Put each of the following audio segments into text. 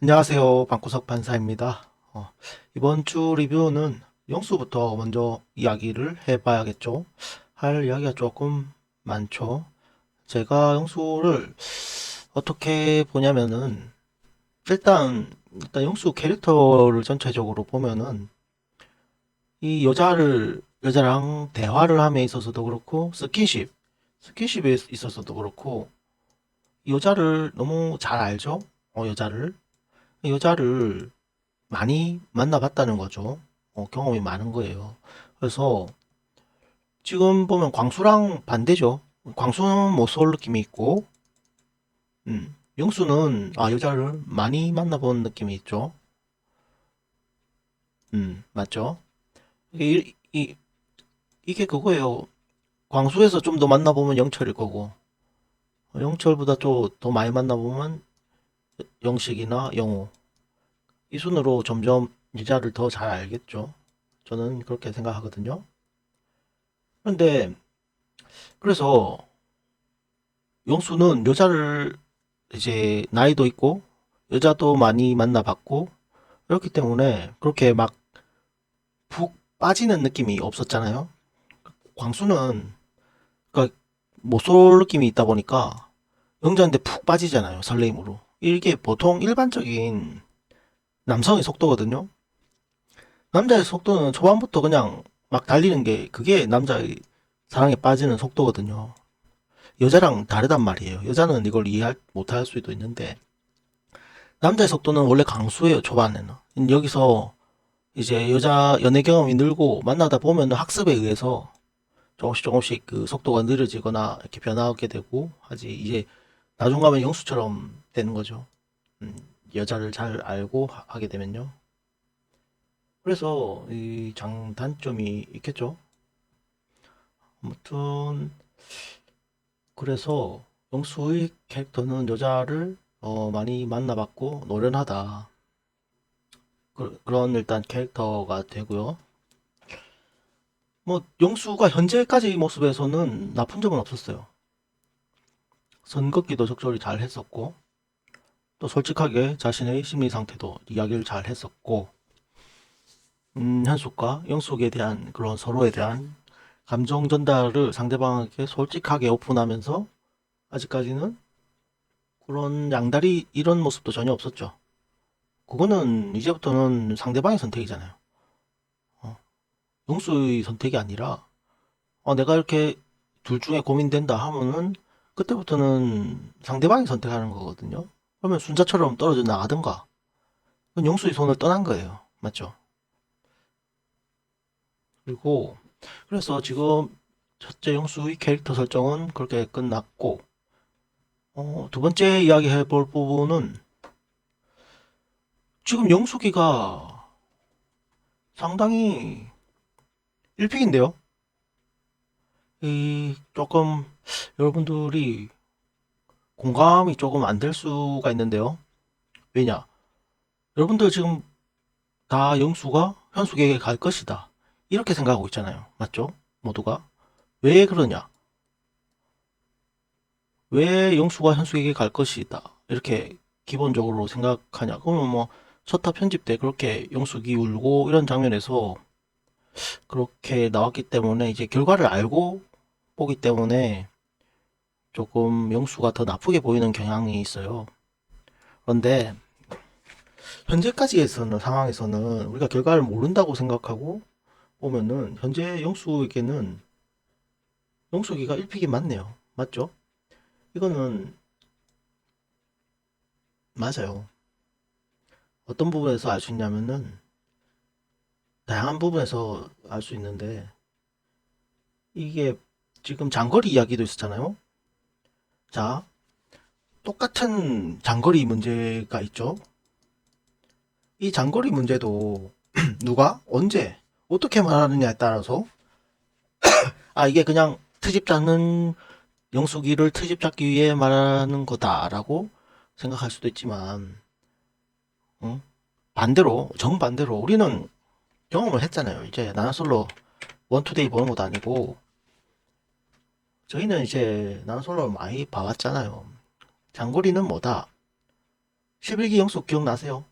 안녕하세요. 방구석 판사입니다. 이번 주 리뷰는 영수부터 먼저 이야기를 해봐야겠죠. 할 이야기가 조금 많죠. 제가 영수를 어떻게 보냐면은 일단 영수 캐릭터를 전체적으로 보면은 이 여자랑 대화를 함에 있어서도 그렇고 스킨십에 있어서도 그렇고 여자를 너무 잘 알죠. 여자를 많이 만나봤다는 거죠. 경험이 많은 거예요. 그래서 지금 보면 광수랑 반대죠. 광수는 못쏠 느낌이 있고, 영수는 여자를 많이 만나본 느낌이 있죠. 맞죠? 이게 그거예요. 광수에서 좀 더 만나보면 영철일 거고, 영철보다 좀 더 많이 만나보면 영식이나 영호. 이 순으로 점점 여자를 더 잘 알겠죠. 저는 그렇게 생각하거든요. 그런데 그래서 영수는 여자를 이제 나이도 있고 여자도 많이 만나봤고 그렇기 때문에 그렇게 막 푹 빠지는 느낌이 없었잖아요. 광수는 그러니까 못쏠 느낌이 있다 보니까 영자한테 푹 빠지잖아요. 설레임으로. 이게 보통 일반적인 남성의 속도거든요. 남자의 속도는 초반부터 그냥 막 달리는 게 그게 남자의 사랑에 빠지는 속도거든요. 여자랑 다르단 말이에요. 여자는 이걸 못할 수도 있는데 남자의 속도는 원래 강수예요, 초반에는. 여기서 이제 여자 연애 경험이 늘고 만나다 보면 학습에 의해서 조금씩 그 속도가 느려지거나 이렇게 변화하게 되고 하지. 이제 나중 가면 영수처럼 되는 거죠. 여자를 잘 알고 하게 되면요. 그래서 이 장단점이 있겠죠. 아무튼 그래서 영수의 캐릭터는 여자를 많이 만나봤고 노련하다. 그런 일단 캐릭터가 되고요. 뭐 용수가 현재까지 모습에서는 나쁜 점은 없었어요. 선긋기도 적절히 잘 했었고 또 솔직하게 자신의 심리 상태도 이야기를 잘 했었고 현숙과 영숙에 대한 그런 서로에 대한 감정 전달을 상대방에게 솔직하게 오픈하면서 아직까지는 그런 양다리 이런 모습도 전혀 없었죠. 그거는 이제부터는 상대방의 선택이잖아요. 어, 영수의 선택이 아니라 내가 이렇게 둘 중에 고민된다 하면은 그때부터는 상대방이 선택하는 거거든요. 그러면 순자처럼 떨어져 나가든가. 그건 용수의 손을 떠난 거예요. 맞죠? 그리고 그래서 지금 첫째 용수의 캐릭터 설정은 그렇게 끝났고 두 번째 이야기 해볼 부분은 지금 영숙이가 상당히 1픽인데요. 이 조금 여러분들이 공감이 조금 안 될 수가 있는데요. 왜냐? 여러분들 지금 다 영수가 현숙에게 갈 것이다. 이렇게 생각하고 있잖아요. 맞죠? 모두가. 왜 그러냐? 왜 영수가 현숙에게 갈 것이다. 이렇게 기본적으로 생각하냐? 그러면 뭐 첫화 편집 때 그렇게 영숙이 울고 이런 장면에서 그렇게 나왔기 때문에 이제 결과를 알고 보기 때문에 조금 영수가 더 나쁘게 보이는 경향이 있어요. 그런데 현재까지에서는 상황에서는 우리가 결과를 모른다고 생각하고 보면은 현재 영숙에게는 영숙이가 1픽이 맞네요. 맞죠? 이거는 맞아요. 어떤 부분에서 알 수 있냐면은 다양한 부분에서 알 수 있는데 이게 지금 장거리 이야기도 있었잖아요. 자, 똑같은 장거리 문제가 있죠. 이 장거리 문제도 누가 언제 어떻게 말하느냐에 따라서 이게 그냥 트집 잡는 영숙이를 트집 잡기 위해 말하는 거다라고 생각할 수도 있지만 응? 반대로 정반대로 우리는 경험을 했잖아요. 이제 나나솔로 원투데이 보는 것도 아니고 저희는 이제 나나솔로를 많이 봐왔잖아요. 장거리는 뭐다? 11기 영숙 기억나세요?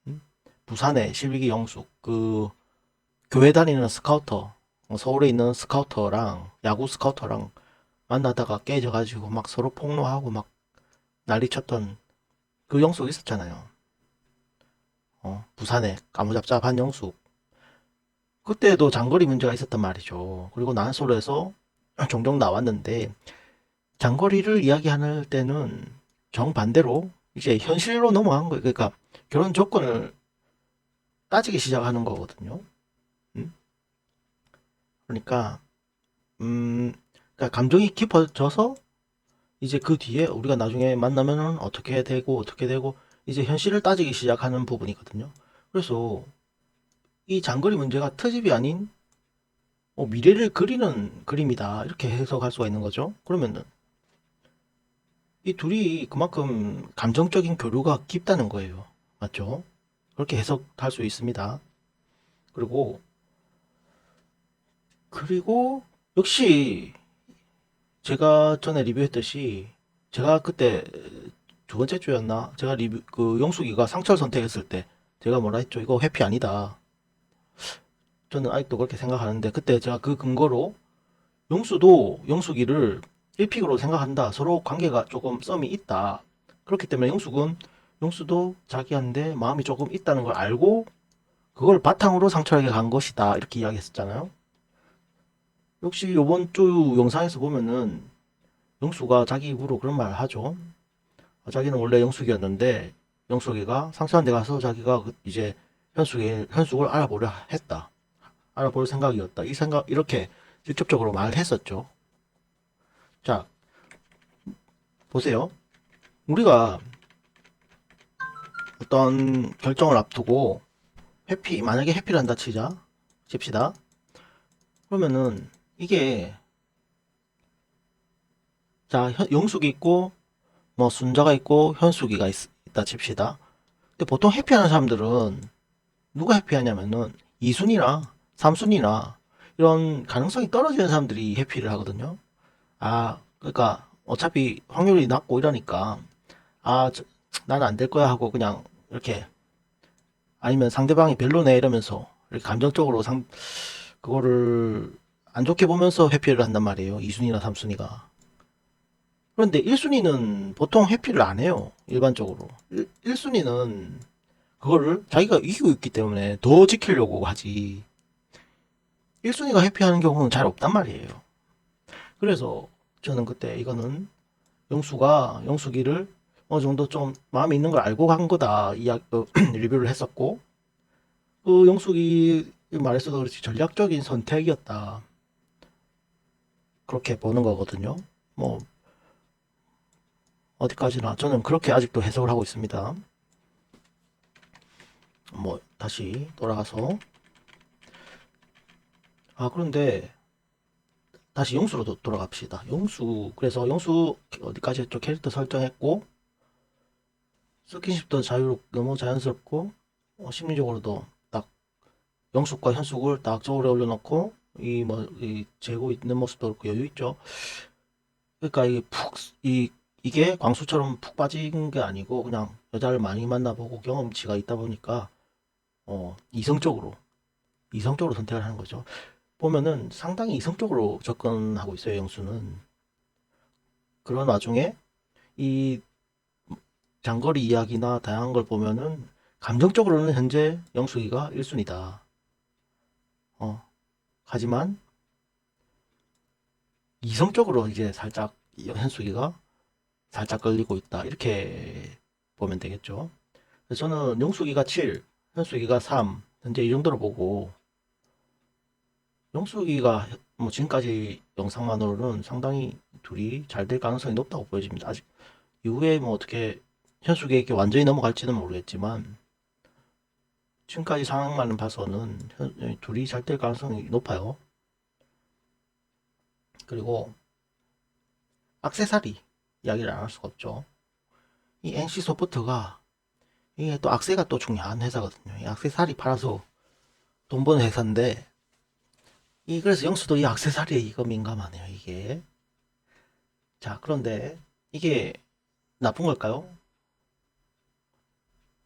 음? 부산에 11기 영숙 그 교회 다니는 스카우터, 서울에 있는 스카우터랑 야구 스카우터랑 만나다가 깨져가지고 막 서로 폭로하고 막 난리 쳤던 그 영숙 있었잖아요. 부산에 까무잡잡한 영숙. 그때도 장거리 문제가 있었단 말이죠. 그리고 난솔에서 종종 나왔는데 장거리를 이야기할 때는 정반대로 이제 현실로 넘어간 거예요. 그러니까 결혼 조건을 따지기 시작하는 거거든요. 음? 그러니까 그러니까 감정이 깊어져서 이제 그 뒤에 우리가 나중에 만나면은 어떻게 되고 이제 현실을 따지기 시작하는 부분이거든요. 그래서 이 장거리 문제가 트집이 아닌 미래를 그리는 그림이다 이렇게 해석할 수가 있는 거죠. 그러면은 이 둘이 그만큼 감정적인 교류가 깊다는 거예요. 맞죠? 그렇게 해석할 수 있습니다. 그리고 그리고 역시 제가 전에 리뷰했듯이 제가 그때 두 번째 주였나? 제가 리뷰 그 영숙이가 상철 선택했을 때 제가 뭐라 했죠? 이거 회피 아니다. 저는 아직도 그렇게 생각하는데 그때 제가 그 근거로 영수도 영숙이를 1픽으로 생각한다. 서로 관계가 조금 썸이 있다. 그렇기 때문에 영수도 자기한테 마음이 조금 있다는 걸 알고 그걸 바탕으로 상철에게 간 것이다. 이렇게 이야기했었잖아요. 역시 요번 주 영상에서 보면은 영수가 자기 입으로 그런 말을 하죠. 자기는 원래 영숙이었는데 영숙이가 상처한 데 가서 자기가 이제 현숙을 알아보려 했다. 알아볼 생각이었다. 이 생각 이렇게 직접적으로 말했었죠. 자, 보세요. 우리가 어떤 결정을 앞두고 만약에 회피를 한다 칩시다. 그러면은 이게 자, 영숙이 있고 뭐 순자가 있고 현숙이가 있다 칩시다. 근데 보통 회피하는 사람들은 누가 회피하냐면은 2순위나 3순위나 이런 가능성이 떨어지는 사람들이 회피를 하거든요. 그러니까 어차피 확률이 낮고 이러니까 나는 안 될 거야 하고 그냥 이렇게 아니면 상대방이 별로네 이러면서 이렇게 감정적으로 그거를 안 좋게 보면서 회피를 한단 말이에요. 2순위나 3순위가. 그런데 1순위는 보통 회피를 안 해요. 일반적으로. 1순위는 그거를 자기가 이기고 있기 때문에 더 지키려고 하지. 1순위가 회피하는 경우는 잘 없단 말이에요. 그래서 저는 그때 이거는 영숙이를 어느 정도 좀 마음에 있는 걸 알고 간 거다. 리뷰를 했었고, 그 영숙이 말했어도 그렇지 전략적인 선택이었다. 그렇게 보는 거거든요. 뭐, 어디까지나 저는 그렇게 아직도 해석을 하고 있습니다. 뭐, 다시 돌아가서. 그런데 다시 영수로 돌아갑시다. 그래서 영수 어디까지 했죠? 캐릭터 설정했고, 스킨십도 너무 자연스럽고, 심리적으로도 딱 영숙과 현숙을 딱 저울에 올려놓고, 이 재고 있는 모습도 그렇고 여유 있죠. 그러니까 이게 광수처럼 푹 빠진 게 아니고, 그냥 여자를 많이 만나보고 경험치가 있다 보니까, 이성적으로 선택을 하는 거죠. 보면은 상당히 이성적으로 접근하고 있어요, 영수는. 그런 와중에 이 장거리 이야기나 다양한 걸 보면은 감정적으로는 현재 영숙이가 1순위다. 하지만 이성적으로 이제 살짝 현숙이가 살짝 걸리고 있다. 이렇게 보면 되겠죠. 그래서 저는 영숙이가 7, 현숙이가 3, 현재 이 정도로 보고 영숙이가 뭐 지금까지 영상만으로는 상당히 둘이 잘 될 가능성이 높다고 보여집니다. 아직 이후에 뭐 어떻게 현숙에게 완전히 넘어갈지는 모르겠지만 지금까지 상황만 봐서는 둘이 잘 될 가능성이 높아요. 그리고 액세서리 이야기를 안 할 수가 없죠. 이 NC 소프트가 이게 또 악세가 또 중요한 회사거든요. 이 액세서리 팔아서 돈 버는 회사인데 그래서 영수도 이 액세서리에 이거 민감하네요. 이게 자 그런데 이게 나쁜 걸까요?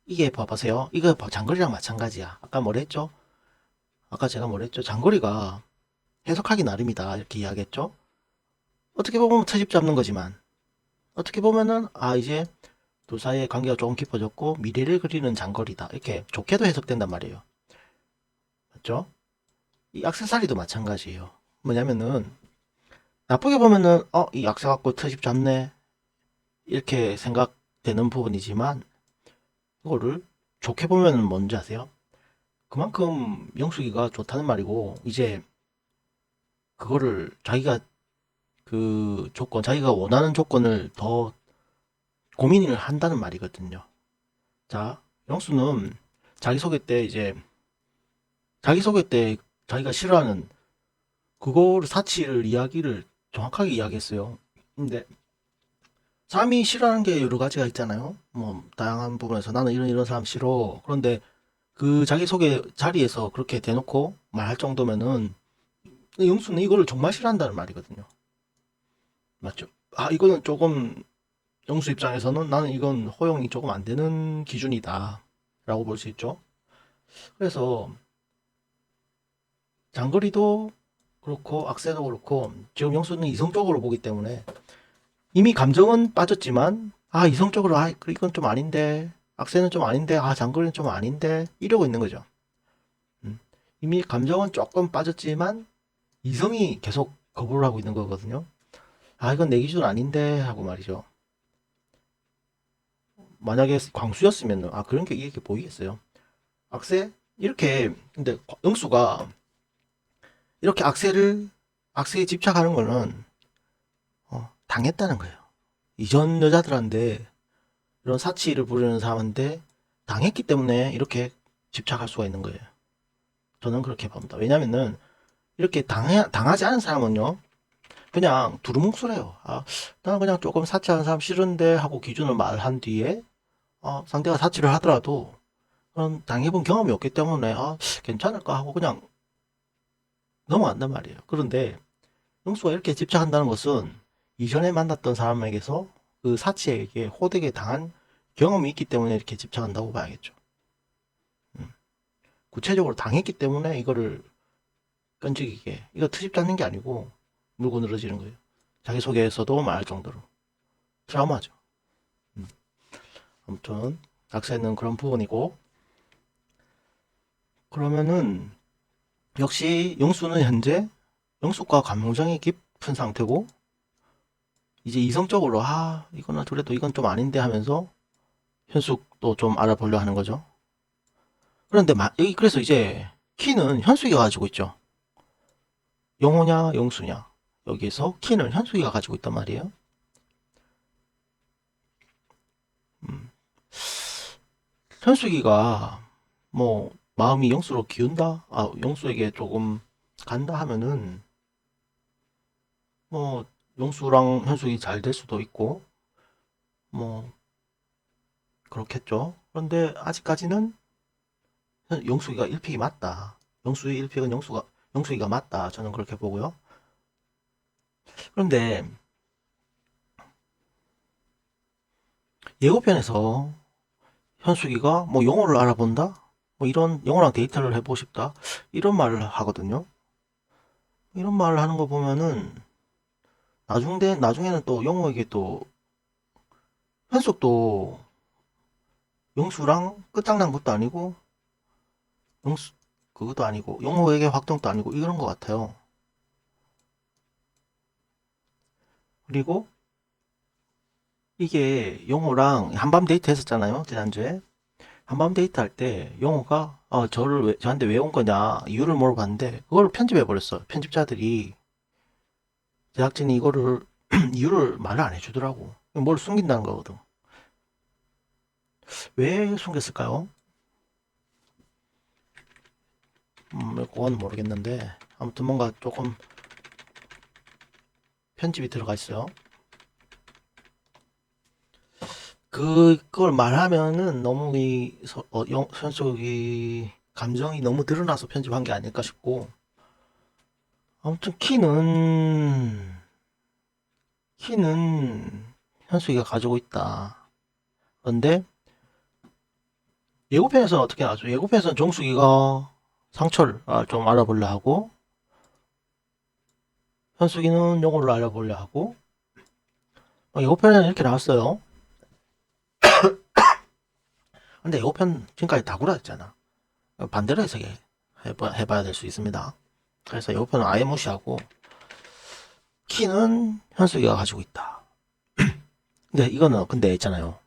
이게 봐보세요. 이거 장거리랑 마찬가지야. 아까 뭐랬죠? 아까 제가 뭐랬죠? 장거리가 해석하기 나름이다. 이렇게 이야기했죠? 어떻게 보면 트집 잡는 거지만, 어떻게 보면은, 이제 둘 사이의 관계가 조금 깊어졌고, 미래를 그리는 장거리다. 이렇게 좋게도 해석된단 말이에요. 맞죠? 이 액세서리도 마찬가지예요. 뭐냐면은, 나쁘게 보면은, 이 악세 갖고 트집 잡네. 이렇게 생각되는 부분이지만, 이거를 좋게 보면은 뭔지 아세요? 그만큼 영숙이가 좋다는 말이고, 이제 그거를 자기가 자기가 원하는 조건을 더 고민을 한다는 말이거든요. 자, 영수는 자기소개 때 이제, 자기소개 때 자기가 싫어하는 그거를 사치를 이야기를 정확하게 이야기했어요. 근데 사람이 싫어하는 게 여러 가지가 있잖아요. 뭐 다양한 부분에서 나는 이런 사람 싫어. 그런데 그 자기소개 자리에서 그렇게 대놓고 말할 정도면은 영수는 이거를 정말 싫어한다는 말이거든요. 맞죠? 이거는 조금 영수 입장에서는 나는 이건 허용이 조금 안 되는 기준이다 라고 볼 수 있죠. 그래서 장거리도 그렇고 악세도 그렇고 지금 영수는 이성적으로 보기 때문에 이미 감정은 빠졌지만 이성적으로 이건 좀 아닌데 악세는 좀 아닌데 장거리는 좀 아닌데 이러고 있는 거죠. 이미 감정은 조금 빠졌지만 이성이 계속 거부를 하고 있는 거거든요. 이건 내 기준 아닌데 하고 말이죠. 만약에 광수였으면 그런 게 이렇게 보이겠어요. 악세 이렇게 근데 영수가 이렇게 악세에 집착하는 거는 당했다는 거예요. 이전 여자들한테 이런 사치를 부리는 사람한테 당했기 때문에 이렇게 집착할 수가 있는 거예요. 저는 그렇게 봅니다. 왜냐면은 이렇게 당하지 않은 사람은요, 그냥 두루뭉술해요. 나는 그냥 조금 사치하는 사람 싫은데 하고 기준을 말한 뒤에 상대가 사치를 하더라도 그런 당해본 경험이 없기 때문에 괜찮을까 하고 그냥 넘어간단 말이에요. 그런데 영수가 이렇게 집착한다는 것은 이전에 만났던 사람에게서 그 사치에게 호되게 당한 경험이 있기 때문에 이렇게 집착한다고 봐야겠죠. 구체적으로 당했기 때문에 이거를 끈질기게 이거 트집 잡는 게 아니고 물고 늘어지는 거예요. 자기소개에서도 말할 정도로 트라우마죠. 아무튼 악세는 그런 부분이고, 그러면은 역시 영수는 현재 영숙과 감정이 깊은 상태고, 이제 이성적으로 이거는 그래도 이건 좀 아닌데 하면서 현숙도 좀 알아보려 하는 거죠. 그런데 여기 그래서 이제 키는 현숙이가 가지고 있죠. 영호냐 영수냐, 여기에서 키는 현숙이가 가지고 있단 말이에요. 음, 현숙이가 뭐 마음이 영수로 기운다, 영수에게 조금 간다 하면은 뭐 영수랑 현숙이 잘 될 수도 있고 뭐 그렇겠죠. 그런데 아직까지는 영숙이가 1픽이 맞다. 영수의 1픽은 영숙이가 맞다. 저는 그렇게 보고요. 그런데 예고편에서 현숙이가 뭐 영어를 알아본다? 뭐 이런 영어랑 데이트를 해보고 싶다? 이런 말을 하거든요. 이런 말을 하는 거 보면은 나중에는 또 영호에게 또 현숙도 영수랑 끝장난 것도 아니고 영수 그것도 아니고 영호에게 확정도 아니고 이런 것 같아요. 그리고 이게 영호랑 한밤 데이트 했었잖아요, 지난주에. 한밤 데이트 할 때 영호가 저한테 왜 온 거냐 이유를 물어봤는데 그걸 편집해 버렸어. 편집자들이, 제작진이 이거를 이유를 말을 안 해주더라고. 뭘 숨긴다는 거거든. 왜 숨겼을까요? 그건 모르겠는데 아무튼 뭔가 조금 편집이 들어가 있어요. 그걸 말하면은 너무 현숙이 감정이 너무 드러나서 편집한 게 아닐까 싶고, 아무튼 키는 현숙이가 가지고 있다. 그런데 예고편에서는 어떻게 나왔죠? 예고편에서는 정수기가 상철을 좀 알아보려 하고, 현숙이는 용호를 알아보려 하고, 예고편에는 이렇게 나왔어요. 근데 예고편 지금까지 다 구라였잖아. 반대로 해봐야 될 수 있습니다. 그래서 예고편은 아예 무시하고, 키는 현숙이가 가지고 있다. 근데 이거는 근데 있잖아요.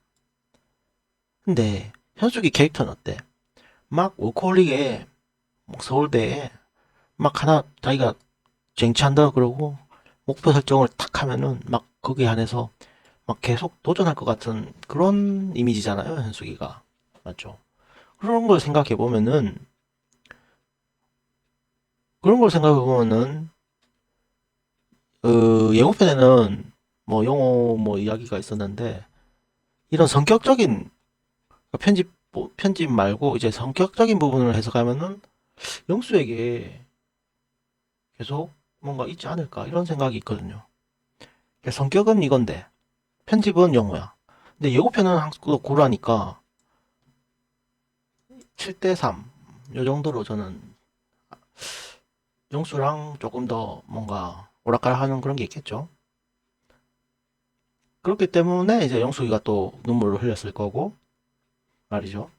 근데 현숙이 캐릭터는 어때? 막 워커홀릭에 막 서울대에 막 하나 자기가 쟁취한다 그러고 목표 설정을 탁 하면은 막 거기에 한해서 막 계속 도전할 것 같은 그런 이미지잖아요, 현숙이가. 맞죠? 그런 걸 생각해 보면은 그런 걸 생각해 보면은 예고편에는 뭐 영어 뭐 이야기가 있었는데 이런 성격적인 편집 말고 이제 성격적인 부분을 해석하면은 영수에게 계속 뭔가 있지 않을까 이런 생각이 있거든요. 성격은 이건데 편집은 영어야. 근데 예고편은 한국어 고라니까 7대 3. 요 정도로 저는 영수랑 조금 더 뭔가 오락가락하는 그런 게 있겠죠. 그렇기 때문에 이제 영숙이가 또 눈물을 흘렸을 거고 말이죠.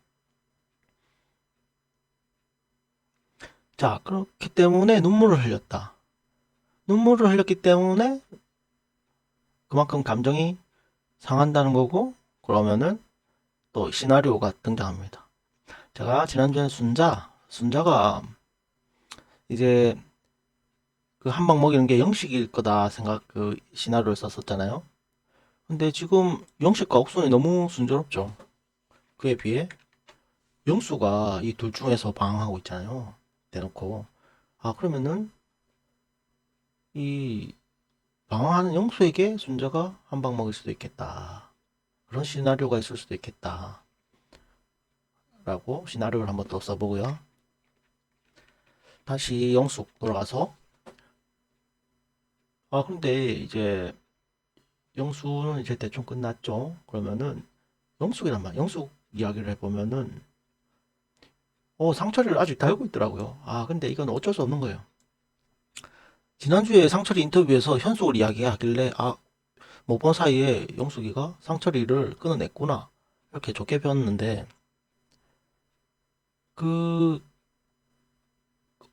자, 그렇기 때문에 눈물을 흘렸다. 눈물을 흘렸기 때문에 그만큼 감정이 상한다는 거고 그러면은 또 시나리오가 등장합니다. 제가 지난주에 순자가 이제 그 한 방 먹이는 게 영식일 거다 생각 그 시나리오를 썼었잖아요. 근데 지금 영식과 옥순이 너무 순조롭죠. 그에 비해 영수가 이 둘 중에서 방황하고 있잖아요. 대놓고. 그러면은 이 방황하는 영수에게 순자가 한 방 먹일 수도 있겠다. 그런 시나리오가 있을 수도 있겠다. 라고 시나리오를 한번 또 써보고요. 다시 영숙 돌아가서 근데 이제 영수는 이제 대충 끝났죠. 그러면은 영숙이란 말, 영숙 이야기를 해보면은 상철이를 아직 달고 있더라고요. 근데 이건 어쩔 수 없는 거예요. 지난주에 상철이 인터뷰에서 현숙을 이야기하길래 못 본 사이에 영숙이가 상철이를 끊어냈구나 이렇게 좋게 배웠는데 그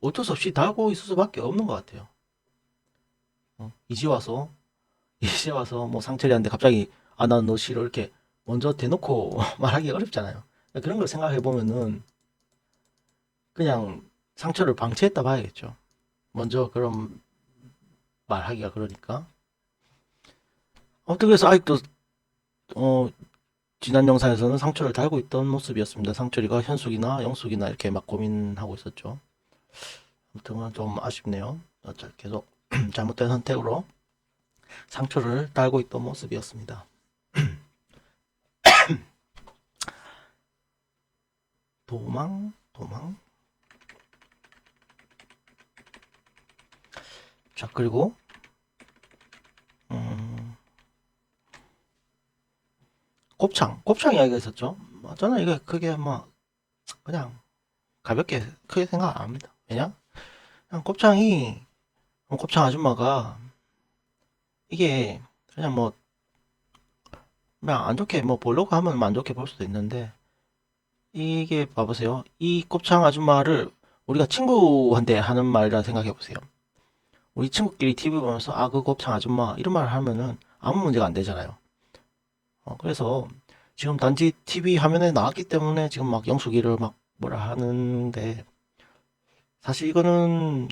어쩔 수 없이 달고 있을 수밖에 없는 것 같아요. 이제 와서 이제 와서 뭐 상철이한테 갑자기 난 너 싫어 이렇게 먼저 대놓고 말하기 어렵잖아요. 그런 걸 생각해 보면은 그냥 상처를 방치했다 봐야겠죠. 먼저 그런 말하기가 그러니까. 아무튼 그래서 아직도 어, 지난 영상에서는 상처를 달고 있던 모습이었습니다. 상철이가 현숙이나 영숙이나 이렇게 막 고민하고 있었죠. 아무튼 좀 아쉽네요. 계속 잘못된 선택으로 상처를 달고 있던 모습이었습니다. 도망. 자, 그리고 음, 곱창 이야기가 있었죠. 저는 이거 크게 그냥 가볍게 크게 생각 안 합니다. 왜냐? 그냥 곱창 아줌마가 이게 그냥 그냥 안 좋게 보려고 하면 안 좋게 볼 수도 있는데 이게 봐보세요. 이 곱창 아줌마를 우리가 친구한테 하는 말이라 생각해 보세요. 우리 친구끼리 TV 보면서 그 곱창 아줌마 이런 말을 하면은 아무 문제가 안 되잖아요. 그래서 지금 단지 TV 화면에 나왔기 때문에 지금 막 영숙이를 막 뭐라 하는데 사실 이거는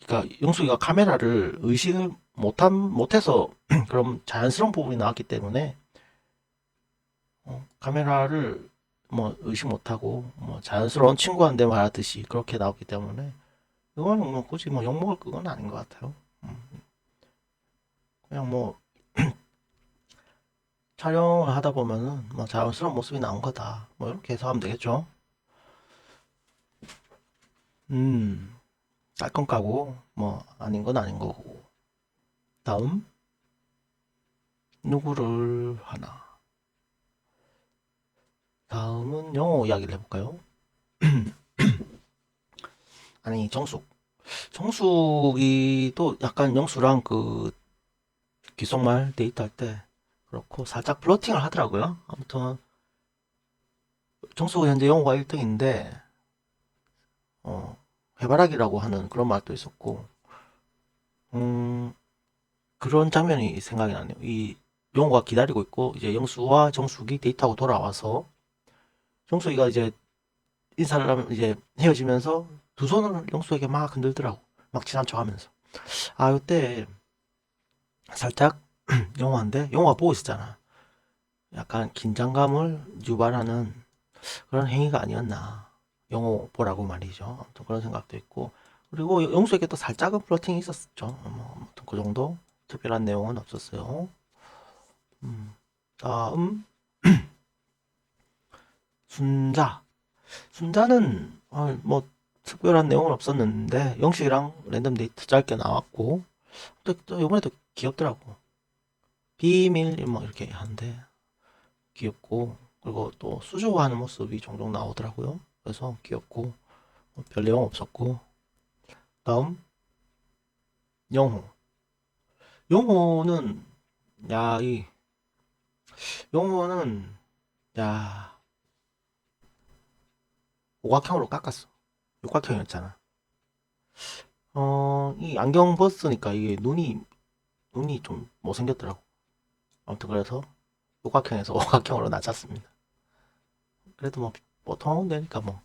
그러니까 영숙이가 카메라를 의식을 못해서 그럼 자연스러운 부분이 나왔기 때문에 카메라를 의식 못하고 자연스러운 친구한테 말하듯이 그렇게 나왔기 때문에 이거는 굳이 욕먹을 그건 아닌 것 같아요. 그냥 촬영을 하다 보면은 자연스러운 모습이 나온 거다. 이렇게 해서 하면 되겠죠. 음, 깔끔 까고 아닌 건 아닌 거고. 다음 누구를 하나? 다음은 영호 이야기를 해볼까요? 아니, 정숙. 정숙이 또 약간 영수랑 그 귓속말 데이트할 때 그렇고 살짝 플러팅을 하더라고요. 아무튼 정숙은 현재 영호가 1등인데 해바라기라고 하는 그런 말도 있었고 음, 그런 장면이 생각이 나네요. 이 영호가 기다리고 있고 이제 영수와 정숙이 데이트하고 돌아와서 정숙이가 이제 인사를 하면 이제 헤어지면서 두 손을 영수에게 막 흔들더라고. 막 친한 척 하면서. 아, 이때 살짝 영호한데 영호가 보고 있었잖아. 약간 긴장감을 유발하는 그런 행위가 아니었나. 영호 보라고 말이죠. 아무튼 그런 생각도 있고. 그리고 영수에게 또 살짝은 플러팅이 있었죠. 뭐, 아무튼 그 정도. 특별한 내용은 없었어요. 다음, 순자. 순자는, 뭐, 특별한 내용은 없었는데, 영식이랑 랜덤 데이트 짧게 나왔고, 또 이번에도 귀엽더라고. 비밀, 뭐, 이렇게 하는데, 귀엽고, 그리고 또 수줍어하는 모습이 종종 나오더라고요. 그래서 귀엽고, 뭐별 내용 없었고, 다음, 영호. 영호는, 야, 영호는, 야, 오각형으로 깎았어. 육각형이었잖아. 이 안경 벗으니까 이게 눈이 좀 못생겼더라고. 아무튼 그래서 육각형에서 오각형으로 낮췄습니다. 그래도 뭐, 보통은 되니까 뭐.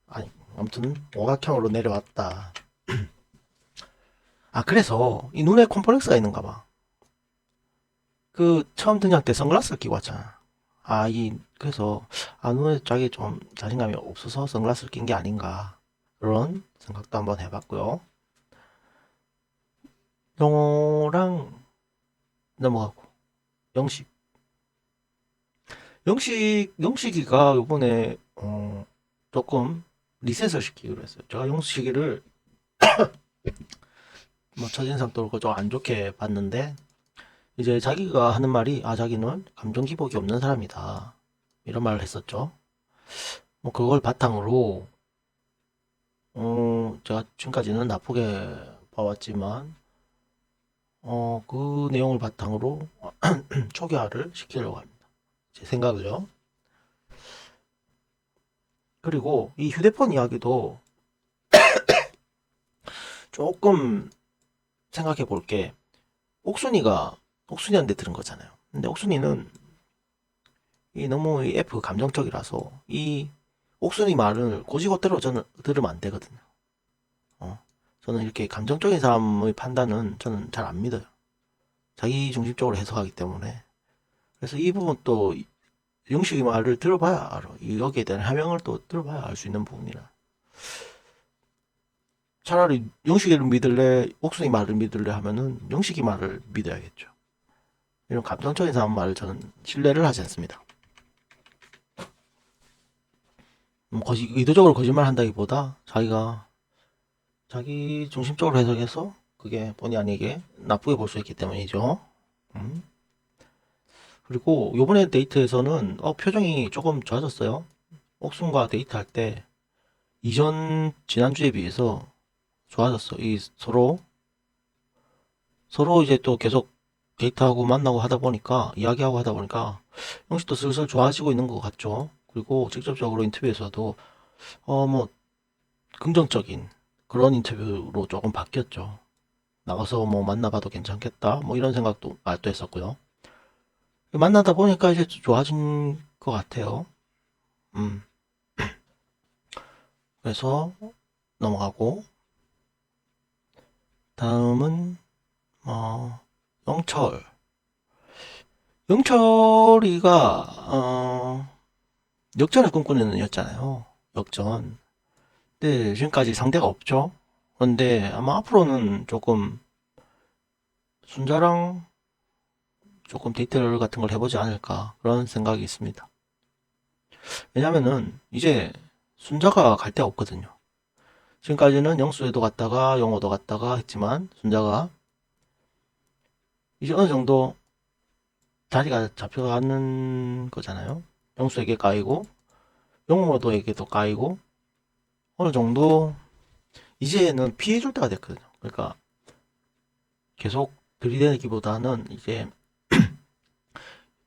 아니, 아무튼 오각형으로 내려왔다. 아, 그래서 이 눈에 콤플렉스가 있는가 봐. 그 처음 등장 때 선글라스를 끼고 왔잖아. 그래서 눈에 자기 좀 자신감이 없어서 선글라스를 낀 게 아닌가. 그런 생각도 한번 해봤고요. 영호랑 넘어가고 영식. 영식이가 요번에 조금 리셋을 시키기로 했어요. 제가 영식이를 뭐 첫인상도 그렇고 좀 안 좋게 봤는데 이제 자기가 하는 말이 자기는 감정 기복이 없는 사람이다. 이런 말을 했었죠. 뭐 그걸 바탕으로 제가 지금까지는 나쁘게 봐왔지만 그 내용을 바탕으로 초기화를 시키려고 합니다. 제 생각을요. 그리고 이 휴대폰 이야기도 조금 생각해 볼게. 옥순이한테 들은 거잖아요. 근데 옥순이는 너무 이 F 감정적이라서 이 옥순이 말을 고지고대로 저는 들으면 안 되거든요. 저는 이렇게 감정적인 사람의 판단은 저는 잘 안 믿어요. 자기 중심적으로 해석하기 때문에. 그래서 이 부분 또 영식이 말을 들어봐야 알아. 여기에 대한 해명을 또 들어봐야 알 수 있는 부분이라. 차라리 영식이를 믿을래, 옥순이 말을 믿을래 하면은 영식이 말을 믿어야겠죠. 이런 감정적인 사람 말을 저는 신뢰를 하지 않습니다. 의도적으로 거짓말 한다기보다 자기가 자기 중심적으로 해석해서 그게 본의 아니게 나쁘게 볼 수 있기 때문이죠. 음. 그리고 요번에 데이트에서는 표정이 조금 좋아졌어요. 옥순과 데이트할 때 이전 지난주에 비해서 좋아졌어. 이 서로 이제 또 계속 데이트하고 만나고 하다 보니까 이야기하고 하다 보니까 형식도 슬슬 좋아지고 있는 것 같죠. 그리고 직접적으로 인터뷰에서도 뭐 긍정적인 그런 인터뷰로 조금 바뀌었죠. 나가서 뭐 만나봐도 괜찮겠다. 뭐 이런 생각도 말도 했었고요. 만나다 보니까 이제 좋아진 것 같아요. 음. 그래서 넘어가고 다음은 영철. 영철이가 역전을 꿈꾸는 애였잖아요. 역전. 근데 지금까지 상대가 없죠. 그런데 아마 앞으로는 조금 순자랑 조금 데이트 같은 걸 해보지 않을까 그런 생각이 있습니다. 왜냐면은 이제 순자가 갈 데가 없거든요. 지금까지는 영수에도 갔다가 영호도 갔다가 했지만 순자가 이제 어느 정도 자리가 잡혀가는 거잖아요. 영수에게 까이고 영호도에게도 까이고 어느 정도 이제는 피해줄 때가 됐거든요. 그러니까 계속 들이대기보다는 이제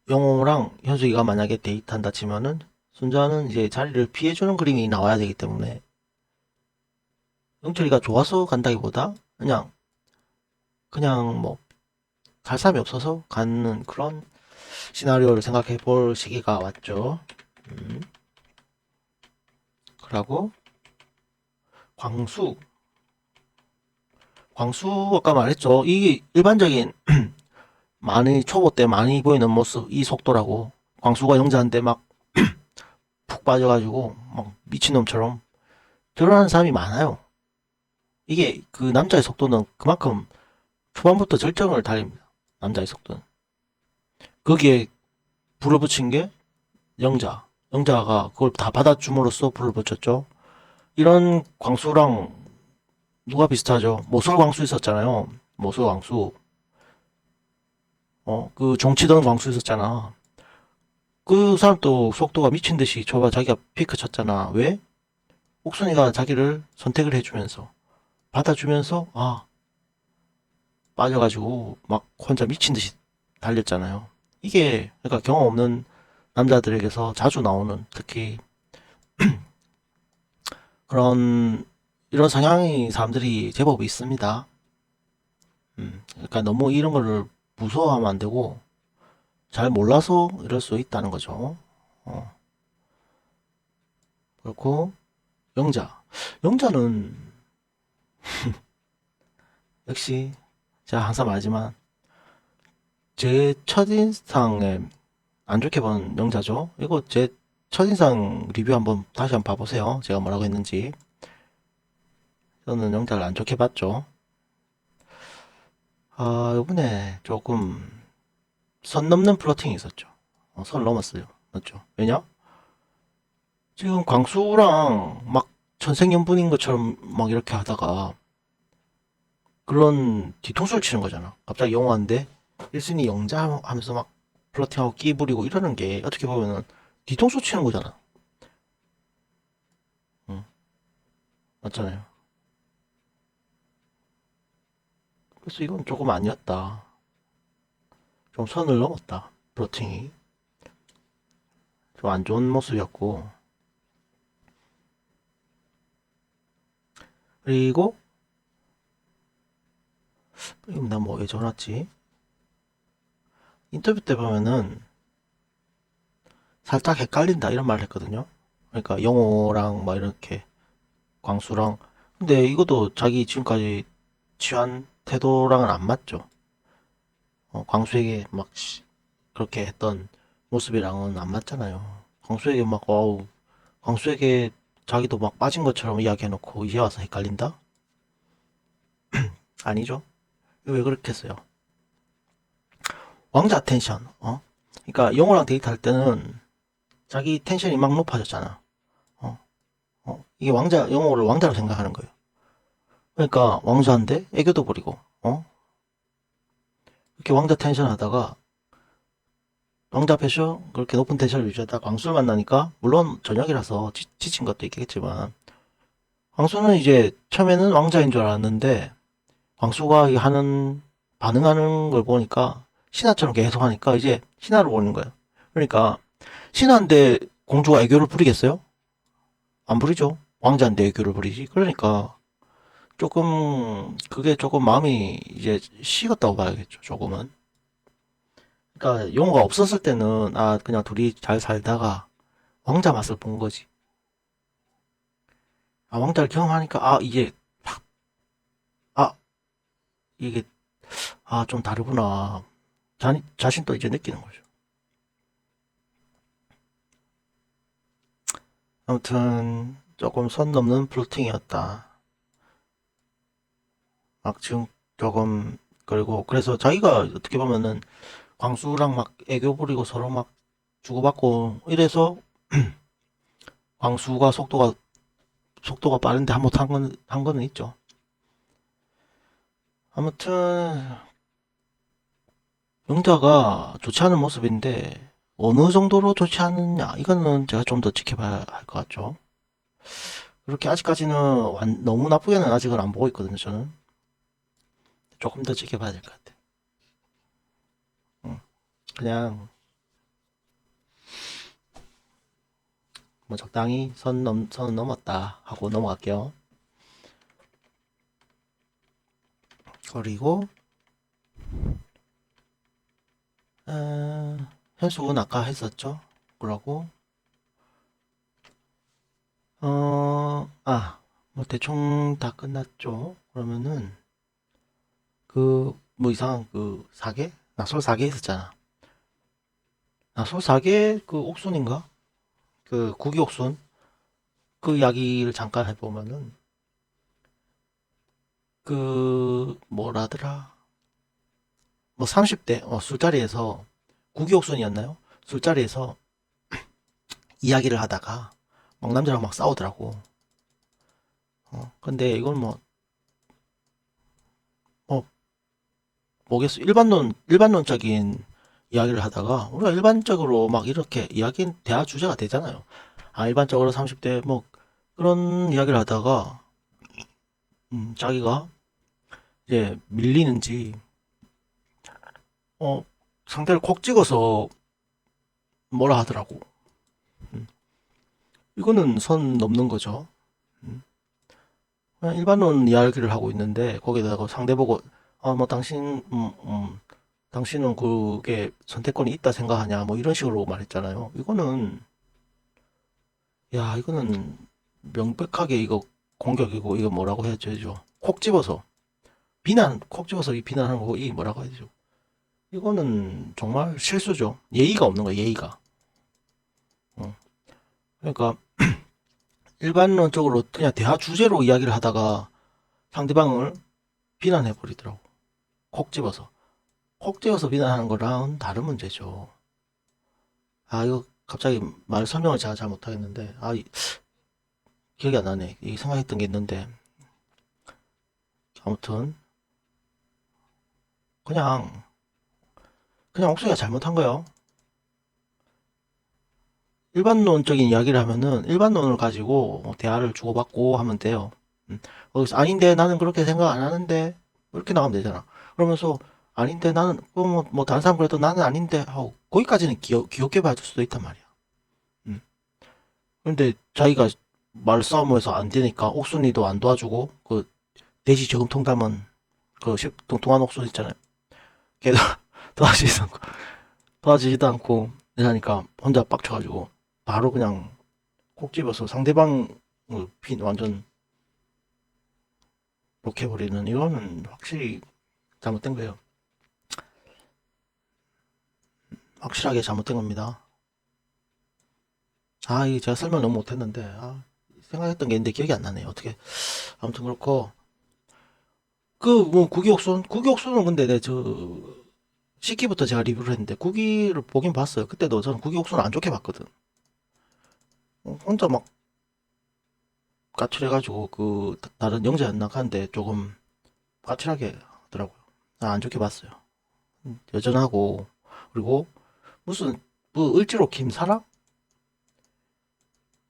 영호랑 현숙이가 만약에 데이트한다 치면은 순자는 이제 자리를 피해주는 그림이 나와야 되기 때문에 영철이가 좋아서 간다기보다 그냥 뭐 갈 사람이 없어서 가는 그런 시나리오를 생각해 볼 시기가 왔죠. 그러고 광수 아까 말했죠. 이게 일반적인 많이 초보 때 많이 보이는 모습 이 속도라고. 광수가 영자한테 막 푹 빠져가지고 막 미친놈처럼 드러나는 사람이 많아요. 이게 그 남자의 속도는 그만큼 초반부터 절정을 달립니다. 남자의 속도는. 거기에 불을 붙인 게 영자가 그걸 다 받아줌으로써 불을 붙였죠. 이런 광수랑 누가 비슷하죠? 모쏠 광수 있었잖아요. 모쏠 광수. 그 종치던 광수 있었잖아. 그 사람도 속도가 미친 듯이 줘봐 자기가 피크 쳤잖아. 왜? 옥순이가 자기를 선택을 해주면서 받아주면서 빠져가지고 막 혼자 미친 듯이 달렸잖아요. 이게 그러니까 경험 없는 남자들에게서 자주 나오는 특히 그런 이런 성향의 사람들이 제법 있습니다. 그러니까 너무 이런 거를 무서워하면 안 되고 잘 몰라서 이럴 수 있다는 거죠. 그렇고 영자는 역시 제가 항상 말하지만 제 첫인상에 안 좋게 본 영자죠. 이거 제 첫인상 리뷰 다시 한번 봐보세요. 제가 뭐라고 했는지. 저는 영자를 안 좋게 봤죠. 이번에 조금 선 넘는 플러팅이 있었죠. 선 넘었어요. 맞죠? 왜냐? 지금 광수랑 막 천생연분인 것처럼 막 이렇게 하다가 그런 뒤통수를 치는 거잖아. 갑자기 영화인데 1순위 영자 하면서 막 플러팅하고 끼 부리고 이러는 게 어떻게 보면은 뒤통수 치는 거잖아. 응, 맞잖아요. 그래서 이건 조금 아니었다. 좀 선을 넘었다. 플러팅이. 좀 안 좋은 모습이었고. 그리고 이거 나 뭐 왜 전화지? 인터뷰 때 보면은 살짝 헷갈린다 이런 말을 했거든요. 그러니까 영호랑 막 이렇게 광수랑 근데 이것도 자기 지금까지 취한 태도랑은 안 맞죠. 광수에게 막 그렇게 했던 모습이랑은 안 맞잖아요. 광수에게 막 광수에게 자기도 막 빠진 것처럼 이야기해놓고 이제 와서 헷갈린다? 아니죠. 왜 그렇게 했어요? 왕자 텐션. 그러니까 영호랑 데이트할 때는 자기 텐션이 막 높아졌잖아. 어, 이게 영호를 왕자로 생각하는 거예요. 그러니까 왕자인데 애교도 부리고, 이렇게 왕자 텐션 하다가 왕자 패션 그렇게 높은 텐션을 유지하다가 광수를 만나니까 물론 저녁이라서 지친 것도 있겠지만 광수는 이제 처음에는 왕자인 줄 알았는데 광수가 반응하는 걸 보니까 신하처럼 계속 하니까 이제 신하를 보는 거예요. 그러니까 신하인데 공주가 애교를 부리겠어요? 안 부리죠. 왕자인데 애교를 부리지. 그러니까 그게 조금 마음이 이제 식었다고 봐야겠죠. 조금은. 그러니까 용어가 없었을 때는 그냥 둘이 잘 살다가 왕자 맛을 본 거지. 왕자를 경험하니까 아 이게 좀 다르구나. 자신도 이제 느끼는 거죠. 아무튼 조금 선 넘는 플로팅이었다. 막 지금 조금 그리고 그래서 자기가 어떻게 보면은 광수랑 막 애교 부리고 서로 막 주고받고 이래서 광수가 속도가 빠른데 한번 한 거는 있죠. 아무튼 영자가 좋지 않은 모습인데 어느 정도로 좋지 않느냐, 이거는 제가 좀 더 지켜봐야 할 것 같죠. 그렇게 아직까지는 너무 나쁘게는 아직은 안 보고 있거든요, 저는. 조금 더 지켜봐야 될 것 같아요. 그냥 뭐 적당히 선 넘었다 하고 넘어갈게요. 그리고 현수는 아까 했었죠. 그러고 뭐 대충 다 끝났죠. 그러면은 뭐 이상한 사계? 나솔 사계 있었잖아. 나솔 사계 옥순인가? 구기 옥순 그 이야기를 잠깐 해보면은 뭐라더라, 뭐 30대 술자리에서 구기 옥순이었나요? 술자리에서 이야기를 하다가 막 남자랑 막 싸우더라고. 근데 이건 뭐 뭐겠어, 일반론적인 이야기를 하다가 우리가 일반적으로 막 이렇게 대화 주제가 되잖아요. 일반적으로 30대 뭐 그런 이야기를 하다가 자기가 이제 밀리는지 어 상대를 콕 찍어서 뭐라 하더라고. 음, 이거는 선 넘는 거죠. 음, 그냥 일반론 이야기를 하고 있는데 거기다가 상대 보고 뭐 당신은 그게 선택권이 있다 생각하냐 뭐 이런 식으로 말했잖아요. 이거는 명백하게 이거 공격이고, 이거 뭐라고 해야 되죠? 콕 집어서 이 비난하는 거고, 이 뭐라고 해야 되죠? 이거는 정말 실수죠. 예의가 없는 거예요, 예의가. 어. 그러니까 일반론적으로 그냥 대화 주제로 이야기를 하다가 상대방을 비난해 버리더라고. 콕 집어서. 콕 집어서 비난하는 거랑은 다른 문제죠. 이거 갑자기 말 설명을 제가 잘 못하겠는데, 기억이 안 나네. 이 생각했던 게 있는데, 아무튼, 그냥, 옥수이가 잘못한 거예요. 일반론적인 이야기를 하면은 일반론을 가지고 대화를 주고받고 하면 돼요. 거기서 아닌데 나는 그렇게 생각 안 하는데 이렇게 나가면 되잖아. 그러면서 아닌데 나는 뭐 다른 사람 그래도 나는 아닌데 하고 거기까지는 귀엽게 봐줄 수도 있단 말이야. 음. 근데 자기가 말싸움에서 안 되니까 옥순이도 안 도와주고 돼지 저금통 담은 동통한 옥순 있잖아요. 걔도 도와주지도 않고 이러니까 혼자 빡쳐가지고 바로 그냥 콕 집어서 상대방을 완전 욕해버리는, 이거는 확실히 잘못된 거예요. 확실하게 잘못된 겁니다. 이게 제가 설명 너무 못했는데, 생각했던 게 있는데 기억이 안 나네요. 어떻게. 아무튼 그렇고, 뭐, 국기옥순은 근데 시기부터 제가 리뷰를 했는데, 국기를 보긴 봤어요. 그때도 저는 국기옥순을 안 좋게 봤거든. 혼자 막 까칠해가지고, 다른 영재 안 나가는데 조금 까칠하게 하더라고요. 안 좋게 봤어요. 여전하고, 그리고 무슨, 뭐, 을지로 김사랑?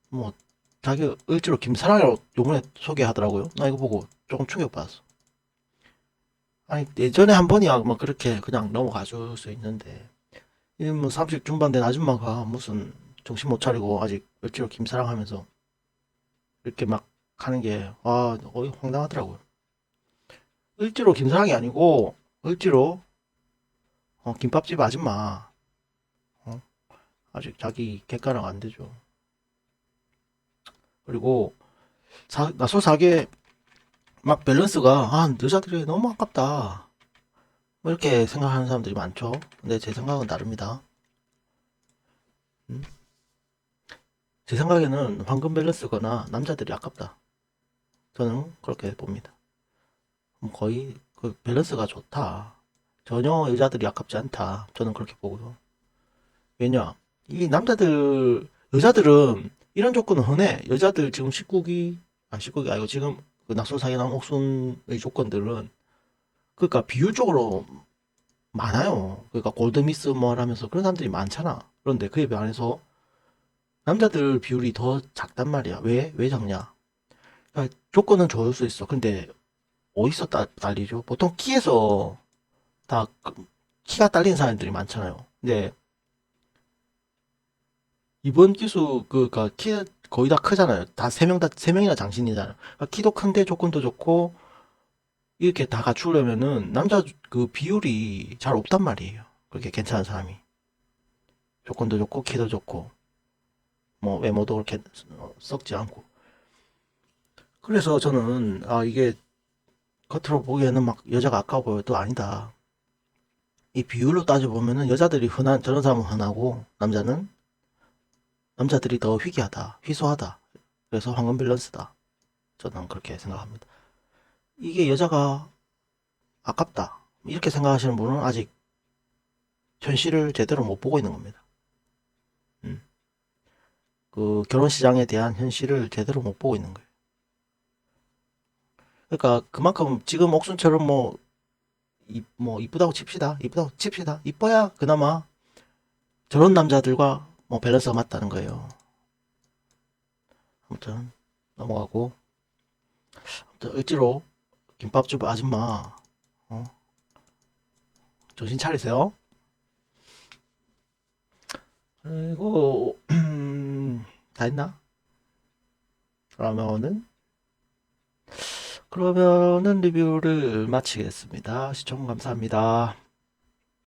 뭐, 자기 을지로 김사랑이라고 요번에 소개하더라고요. 나 이거 보고 조금 충격받았어. 아니, 예전에 한 번이야, 뭐, 그렇게 그냥 넘어가 줄 수 있는데, 이 뭐, 30 중반 된 아줌마가 무슨 정신 못 차리고 아직 을지로 김사랑 하면서 이렇게 막 하는 게, 황당하더라고요. 을지로 김사랑이 아니고, 을지로, 김밥집 아줌마, 어, 아직 자기 객가랑 안 되죠. 그리고, 나솔 사계 막 밸런스가 여자들이 너무 아깝다 뭐 이렇게 생각하는 사람들이 많죠. 근데 제 생각은 다릅니다. 음? 제 생각에는 황금 밸런스거나 남자들이 아깝다, 저는 그렇게 봅니다. 거의 그 밸런스가 좋다, 전혀 여자들이 아깝지 않다, 저는 그렇게 보고요. 왜냐, 이 여자들은 이런 조건은 흔해. 여자들 지금 19기 아니고 지금 그 낙솔사기 나온 옥순의 조건들은 그러니까 비율적으로 많아요. 그러니까 골드미스 뭐 하면서 그런 사람들이 많잖아. 그런데 그에 반해서 남자들 비율이 더 작단 말이야. 왜 작냐? 그러니까 조건은 좋을 수 있어. 근데 어디서 딸리죠? 보통 키에서 다 키가 딸린 사람들이 많잖아요. 근데 이번 기수 그니까 키 거의 다 크잖아요. 다 세 명이나 장신이잖아요. 그러니까 키도 큰데 조건도 좋고 이렇게 다 갖추려면은 남자 그 비율이 잘 없단 말이에요. 그렇게 괜찮은 사람이. 조건도 좋고 키도 좋고 뭐 외모도 그렇게 썩지 않고. 그래서 저는 아 이게 겉으로 보기에는 막 여자가 아까워 보여도 아니다. 이 비율로 따져보면은 여자들이 흔한 저런 사람은 흔하고 남자들이 더 희귀하다, 희소하다. 그래서 황금 밸런스다. 저는 그렇게 생각합니다. 이게 여자가 아깝다. 이렇게 생각하시는 분은 아직 현실을 제대로 못 보고 있는 겁니다. 음. 그 결혼 시장에 대한 현실을 제대로 못 보고 있는 거예요. 그러니까 그만큼 지금 옥순처럼 뭐 이쁘다고 칩시다. 이쁘다고 칩시다. 이뻐야 그나마 저런 남자들과 뭐 밸런스가 맞다는 거예요. 아무튼 넘어가고 아무튼 을지로 김밥집 아줌마 어? 정신 차리세요. 그리고 다 했나? 그러면은 그러면은 리뷰를 마치겠습니다. 시청 감사합니다.